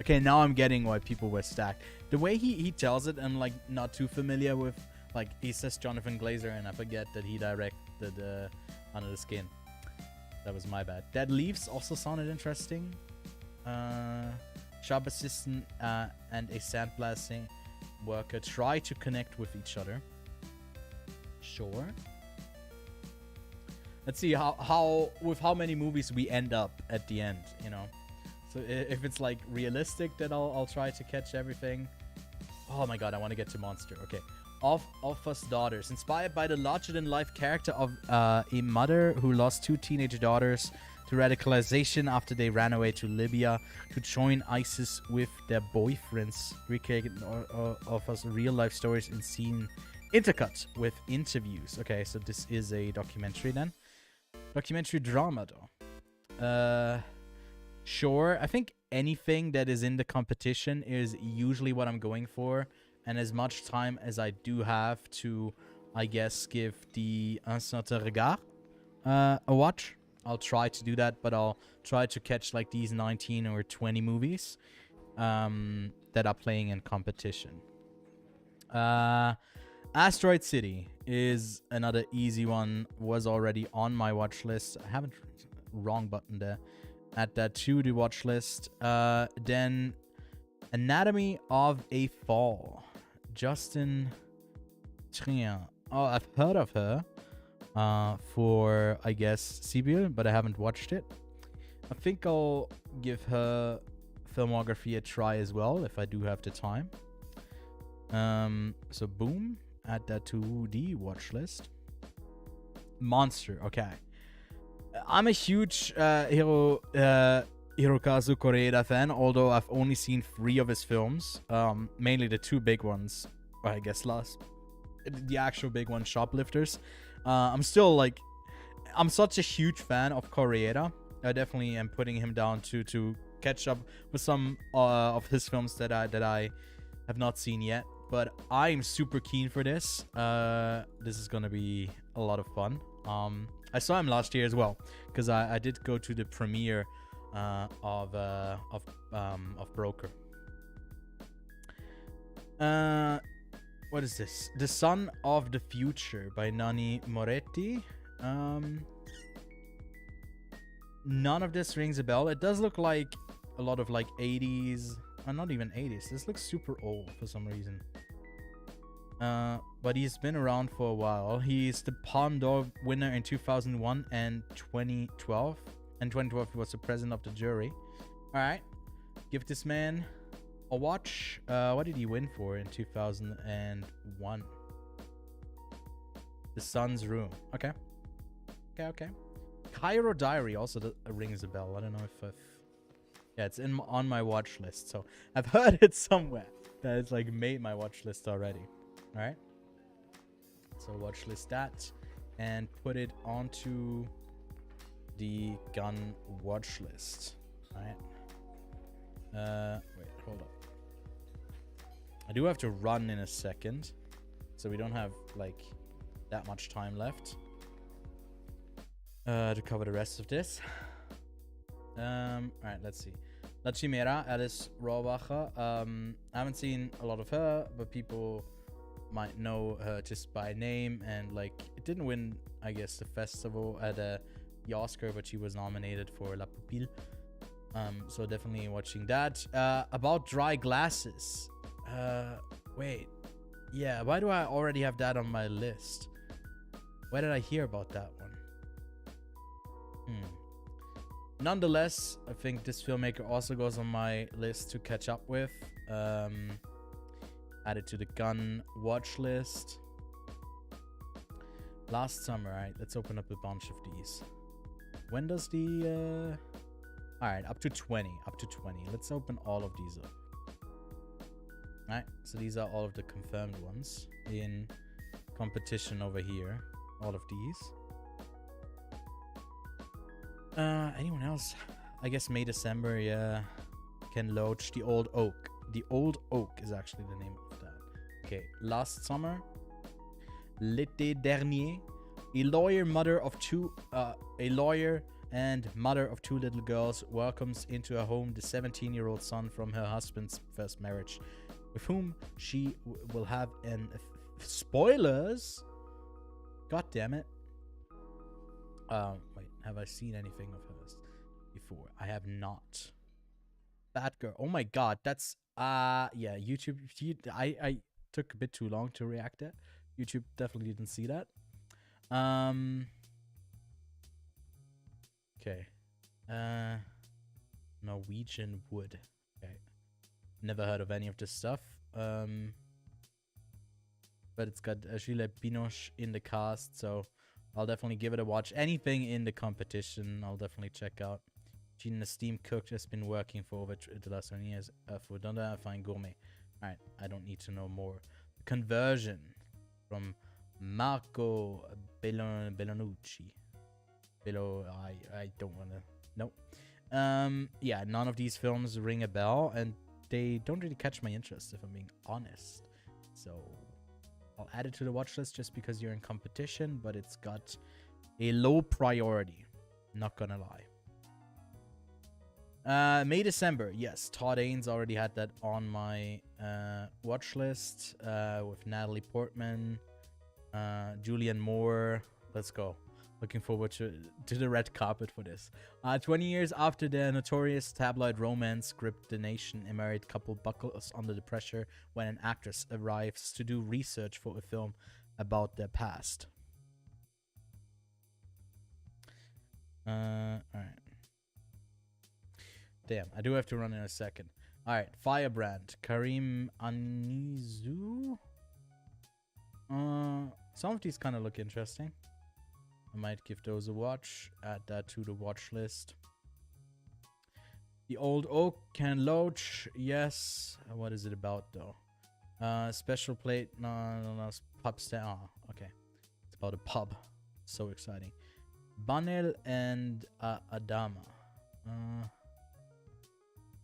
Okay, now I'm getting why people were stacked. The way he tells it, I'm like not too familiar with. Like he says Jonathan Glazer, and I forget that he directed Under the Skin. That was my bad. Dead Leaves also sounded interesting. Shop assistant and a sandblasting worker try to connect with each other. Sure. Let's see how with how many movies we end up at the end, you know. So if it's like realistic, then I'll try to catch everything. Oh my god, I want to get to Monster. Okay. Of Us Daughters, inspired by the larger-than-life character of a mother who lost 2 teenage daughters to radicalization after they ran away to Libya to join ISIS with their boyfriends. Recreated of us real-life stories in scene intercut with interviews. Okay, so this is a documentary then. Documentary drama though. Sure, I think anything that is in the competition is usually what I'm going for. And as much time as I do have to, I guess, give the Un Certain Regard a watch, I'll try to do that, but I'll try to catch like these 19 or 20 movies that are playing in competition. Asteroid City is another easy one, was already on my watch list. I haven't, wrong button there. Add that to the watch list. Then Anatomy of a Fall. Justin Trien. Oh, I've heard of her for, I guess, Sibyl, but I haven't watched it. I think I'll give her filmography a try as well if I do have the time. So boom, add that to the watch list. Monster, okay. I'm a huge Hirokazu Koreeda fan, although I've only seen 3 of his films. Mainly the 2 big ones, or I guess the actual big one, Shoplifters. I'm still like, I'm such a huge fan of Koreeda. I definitely am putting him down to catch up with some of his films that I have not seen yet. But I'm super keen for this. This is gonna be a lot of fun. I saw him last year as well, because I did go to the premiere of Broker. What is this? The Son of the Future by Nani Moretti. None of this rings a bell. It does look like a lot of like 80s, not even 80s. This looks super old for some reason. But he's been around for a while. He's the Palme d'Or winner in 2001 and 2012. And 2012 he was the president of the jury. Alright. Give this man a watch. What did he win for in 2001? The Sun's Room. Okay. Okay. Cairo Diary also rings a bell. I don't know if yeah, it's on my watch list. So I've heard it somewhere that it's like made my watch list already. Alright. So watch list that and put it onto the gun watch list. Alright. Wait, hold up. I do have to run in a second, so we don't have like that much time left to cover the rest of this. Alright, let's see. La Chimera, Alice Rohrwacher. I haven't seen a lot of her, but people might know her just by name, and like it didn't win, I guess, the festival at the Oscar, but she was nominated for La Pupille. So definitely watching that. About Dry Glasses. Wait. Yeah, why do I already have that on my list? Where did I hear about that one? Nonetheless, I think this filmmaker also goes on my list to catch up with. Added to the gun watch list. Last summer, alright, let's open up a bunch of these. When does the alright, up to 20. Let's open all of these up. Alright, so these are all of the confirmed ones in competition over here. All of these. Anyone else? I guess May, December, yeah. Ken Loach, The Old Oak. The Old Oak is actually the name of that. Okay, last summer. L'été dernier. A lawyer and mother of two little girls welcomes into her home the 17-year-old son from her husband's first marriage, with whom she will have an... Spoilers? God damn it. Wait, have I seen anything of hers before? I have not. That girl. Oh my god, that's... yeah, YouTube... I took a bit too long to react to it. YouTube definitely didn't see that. Okay. Norwegian Wood. Okay. Never heard of any of this stuff. But it's got Juliette Binoche in the cast, so I'll definitely give it a watch. Anything in the competition, I'll definitely check out. Jean Esteem Cook has been working for over the last 20 years for Donda Fine Gourmet. Alright, I don't need to know more. Conversion from Marco Bellonucci. I don't want to... Nope. Yeah, none of these films ring a bell, and they don't really catch my interest, if I'm being honest. So... I'll add it to the watch list just because you're in competition, but it's got a low priority. Not gonna lie. May, December. Yes, Todd Haynes already had that on my watch list with Natalie Portman, Julianne Moore. Let's go. Looking forward to the red carpet for this. 20 years after the notorious tabloid romance script, the nation, a married couple buckles under the pressure when an actress arrives to do research for a film about their past. Alright. Damn, I do have to run in a second. Alright, Firebrand. Karim Anizu? Some of these kind of look interesting. I might give those a watch. Add that to the watch list. The Old Oak, Ken Loach. Yes. What is it about, though? Special plate. No. Pub stand. Oh, okay. It's about a pub. So exciting. Banel and Adama.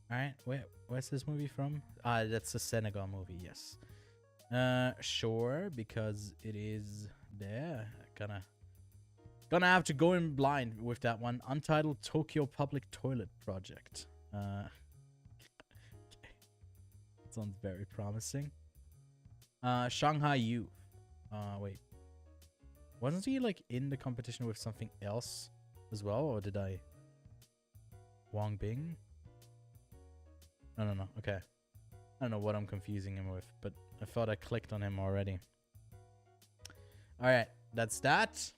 Alright. Where's this movie from? That's a Senegal movie. Yes. Sure. Because it is there. Gonna have to go in blind with that one. Untitled Tokyo Public Toilet Project. Okay. Sounds very promising. Shanghai Youth. Wait. Wasn't he like in the competition with something else as well? Or did I... Wong Bing? No. Okay. I don't know what I'm confusing him with, but I thought I clicked on him already. Alright, that's that.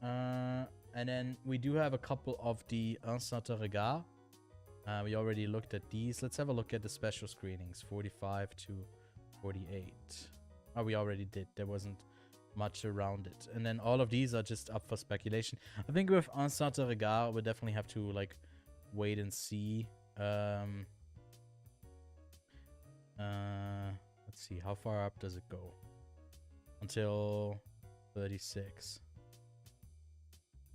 And then we do have a couple of the Un Certain Regard. We already looked at these. Let's have a look at the special screenings, 45 to 48. Oh, we already did. There wasn't much around it. And then all of these are just up for speculation. I think with Un Certain Regard, we'll definitely have to like wait and see. Let's see, how far up does it go? Until 36.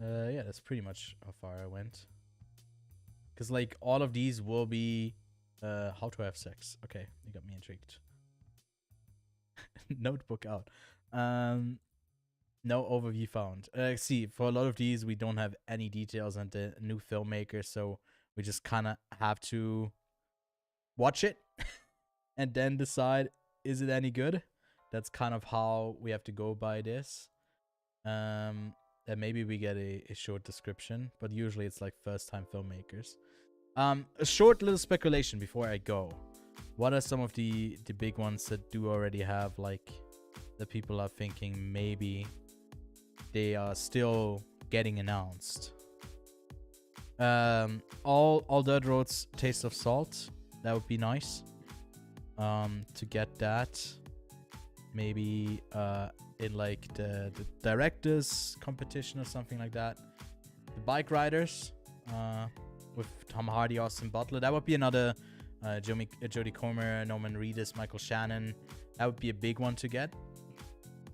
Yeah, that's pretty much how far I went. Because, like, all of these will be how to have sex. Okay, you got me intrigued. Notebook out. No overview found. See, for a lot of these, we don't have any details on the new filmmaker, so we just kind of have to watch it and then decide, is it any good? That's kind of how we have to go by this. And maybe we get a short description, but usually it's like first-time filmmakers. A short little speculation before I go. What are some of the big ones that do already have, like, the people are thinking maybe they are still getting announced? All Dirt Roads Taste of Salt. That would be nice. To get that. Maybe in like the directors competition or something like that. The Bike Riders with Tom Hardy, Austin Butler. That would be another Jodie Comer, Norman Reedus, Michael Shannon. That would be a big one to get.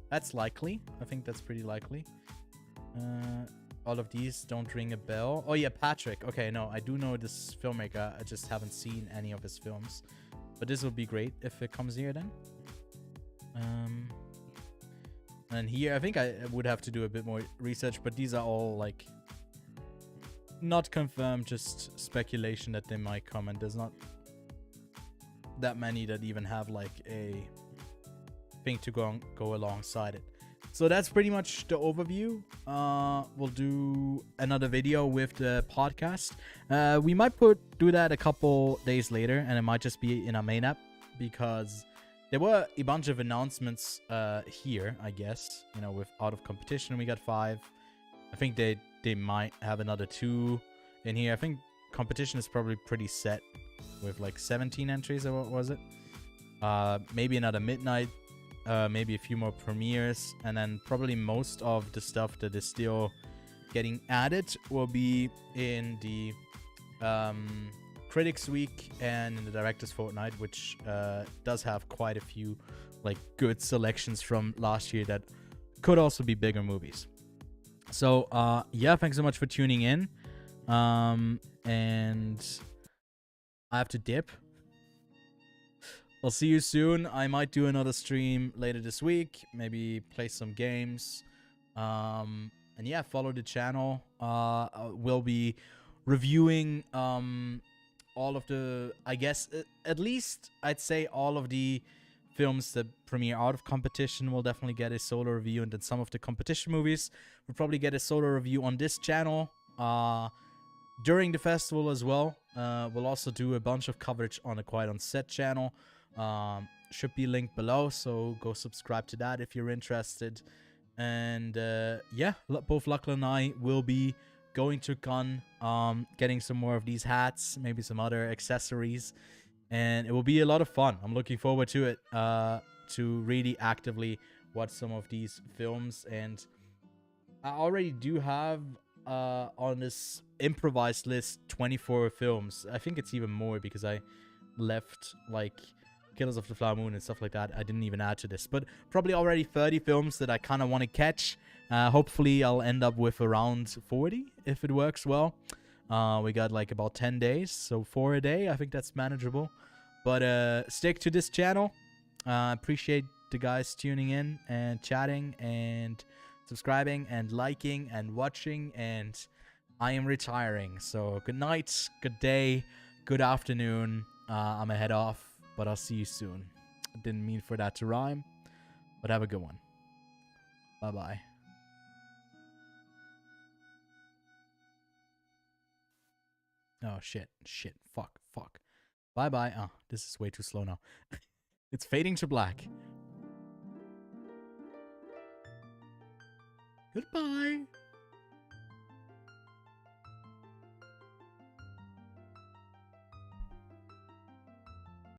That's likely. I think that's pretty likely. All of these don't ring a bell. Oh yeah, Patrick. Okay, no, I do know this filmmaker. I just haven't seen any of his films. But this would be great if it comes here then. And here, I think I would have to do a bit more research, but these are all like not confirmed, just speculation that they might come, and there's not that many that even have like a thing to go alongside it. So that's pretty much the overview. We'll do another video with the podcast. We might do that a couple days later, and it might just be in our main app, because there were a bunch of announcements here, I guess. You know, with Out of Competition, we got 5. I think they might have another 2 in here. I think competition is probably pretty set with like 17 entries, or what was it? Maybe another Midnight. Maybe a few more premieres, and then probably most of the stuff that is still getting added will be in the Critics Week and in the Directors Fortnight, which does have quite a few like good selections from last year that could also be bigger movies. So yeah, thanks so much for tuning in, and I have to dip. I'll see you soon. I might do another stream later this week. Maybe play some games. And yeah, follow the channel. We'll be reviewing all of the, I guess, at least I'd say all of the films that premiere Out of Competition will definitely get a solo review. And then some of the competition movies will probably get a solo review on this channel during the festival as well. We'll also do a bunch of coverage on the Quiet on Set channel. Should be linked below, so go subscribe to that if you're interested. And yeah, both Lachlan and I will be going to Cannes, getting some more of these hats, maybe some other accessories, and it will be a lot of fun. I'm looking forward to it, to really actively watch some of these films. And I already do have on this improvised list 24 films. I think it's even more because I left like Killers of the Flower Moon and stuff like that. I didn't even add to this, but probably already 30 films that I kind of want to catch. Hopefully I'll end up with around 40 if it works well. We got like about 10 days, so 4 a day. I think that's manageable. But stick to this channel. Appreciate the guys tuning in and chatting and subscribing and liking and watching. And I am retiring, so good night, good day, good afternoon. I'm gonna head off, but I'll see you soon. I didn't mean for that to rhyme, but have a good one. Bye-bye. Oh, shit. Fuck. Bye-bye. Oh, this is way too slow now. It's fading to black. Goodbye.